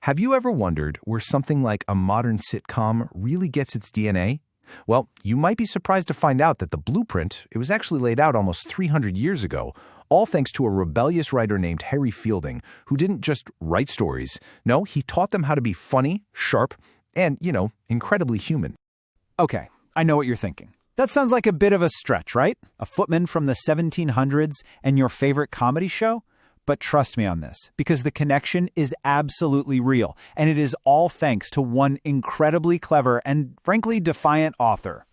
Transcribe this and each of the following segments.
Have you ever wondered where something like a modern sitcom really gets its DNA? Well, you might be surprised to find out that the blueprint, it was actually laid out almost 300 years ago, all thanks to a rebellious writer named Henry Fielding, who didn't just write stories. No, he taught them how to be funny, sharp, and, incredibly human. Okay, I know what you're thinking. That sounds like a bit of a stretch, right? A footman from the 1700s and your favorite comedy show? But trust me on this, because the connection is absolutely real, and it is all thanks to one incredibly clever and, frankly, defiant author.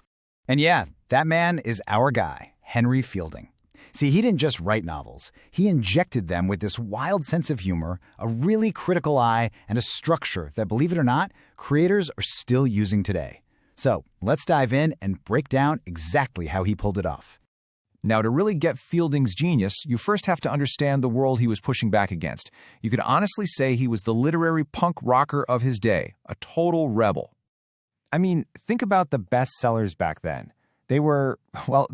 And yeah, that man is our guy, Henry Fielding. See, he didn't just write novels. He injected them with this wild sense of humor, a really critical eye, and a structure that, believe it or not, creators are still using today. So let's dive in and break down exactly how he pulled it off. Now, to really get Fielding's genius, you first have to understand the world he was pushing back against. You could honestly say he was the literary punk rocker of his day, a total rebel. I mean, think about the bestsellers back then. They were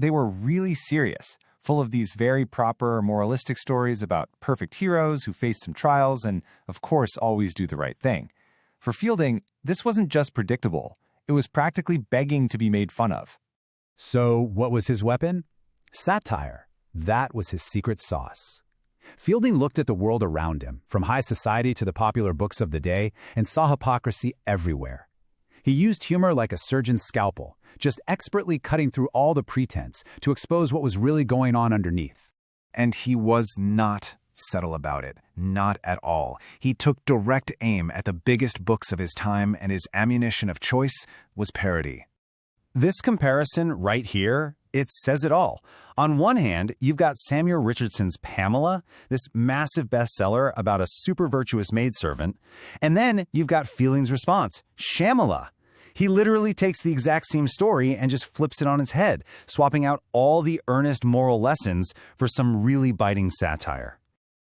really serious, full of these very proper moralistic stories about perfect heroes who faced some trials and, of course, always do the right thing. For Fielding, this wasn't just predictable. It was practically begging to be made fun of. So what was his weapon? Satire. That was his secret sauce. Fielding looked at the world around him, from high society to the popular books of the day, and saw hypocrisy everywhere. He used humor like a surgeon's scalpel, just expertly cutting through all the pretense to expose what was really going on underneath. And he was not subtle about it, not at all. He took direct aim at the biggest books of his time, and his ammunition of choice was parody. This comparison right here, it says it all. On one hand, you've got Samuel Richardson's Pamela, this massive bestseller about a super virtuous maidservant, and then you've got Fielding's response, Shamela. He literally takes the exact same story and just flips it on its head, swapping out all the earnest moral lessons for some really biting satire.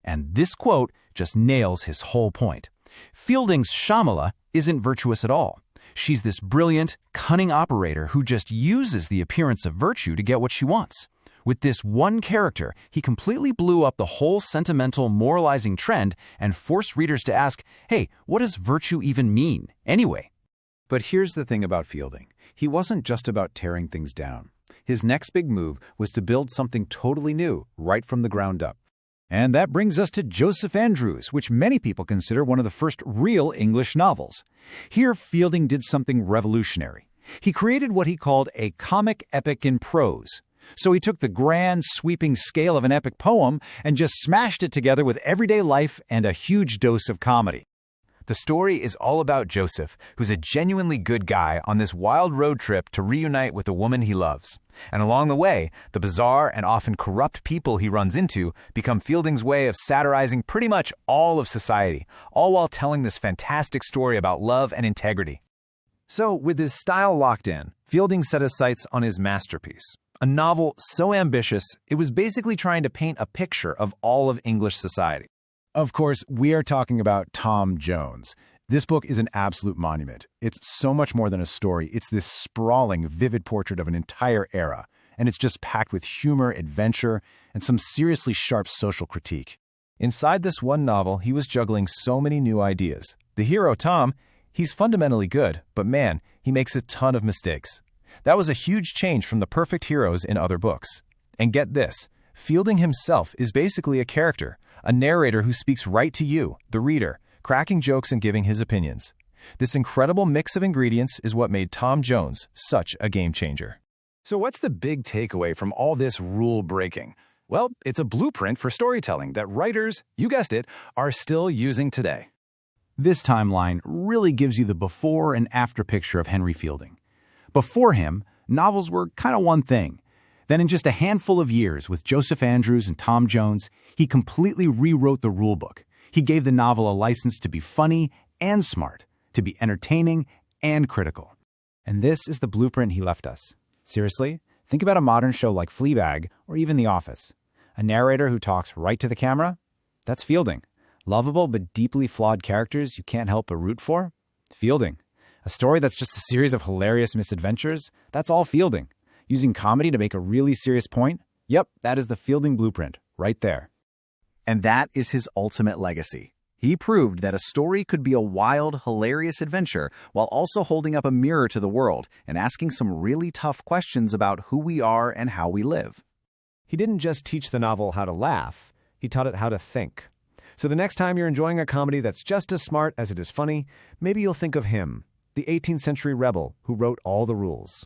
And this quote just nails his whole point. Fielding's Shamela isn't virtuous at all. She's this brilliant, cunning operator who just uses the appearance of virtue to get what she wants. With this one character, he completely blew up the whole sentimental, moralizing trend and forced readers to ask, hey, what does virtue even mean, anyway? But here's the thing about Fielding. He wasn't just about tearing things down. His next big move was to build something totally new, right from the ground up. And that brings us to Joseph Andrews, which many people consider one of the first real English novels. Here, Fielding did something revolutionary. He created what he called a comic epic in prose. So he took the grand, sweeping scale of an epic poem and just smashed it together with everyday life and a huge dose of comedy. The story is all about Joseph, who's a genuinely good guy on this wild road trip to reunite with the woman he loves. And along the way, the bizarre and often corrupt people he runs into become Fielding's way of satirizing pretty much all of society, all while telling this fantastic story about love and integrity. So, with his style locked in, Fielding set his sights on his masterpiece. A novel so ambitious, it was basically trying to paint a picture of all of English society. Of course, we are talking about Tom Jones. This book is an absolute monument. It's so much more than a story. It's this sprawling, vivid portrait of an entire era, and it's just packed with humor, adventure, and some seriously sharp social critique. Inside this one novel, he was juggling so many new ideas. The hero, Tom, he's fundamentally good, but man, he makes a ton of mistakes. That was a huge change from the perfect heroes in other books. And get this, Fielding himself is basically a character, a narrator who speaks right to you, the reader, cracking jokes and giving his opinions. This incredible mix of ingredients is what made Tom Jones such a game changer. So what's the big takeaway from all this rule breaking? Well, it's a blueprint for storytelling that writers, you guessed it, are still using today. This timeline really gives you the before and after picture of Henry Fielding. Before him, novels were kind of one thing. Then in just a handful of years with Joseph Andrews and Tom Jones, he completely rewrote the rulebook. He gave the novel a license to be funny and smart, to be entertaining and critical. And this is the blueprint he left us. Seriously, think about a modern show like Fleabag or even The Office. A narrator who talks right to the camera? That's Fielding. Lovable but deeply flawed characters you can't help but root for? Fielding. A story that's just a series of hilarious misadventures? That's all Fielding. Using comedy to make a really serious point? Yep, that is the Fielding blueprint, right there. And that is his ultimate legacy. He proved that a story could be a wild, hilarious adventure while also holding up a mirror to the world and asking some really tough questions about who we are and how we live. He didn't just teach the novel how to laugh, he taught it how to think. So the next time you're enjoying a comedy that's just as smart as it is funny, maybe you'll think of him, the 18th century rebel who wrote all the rules.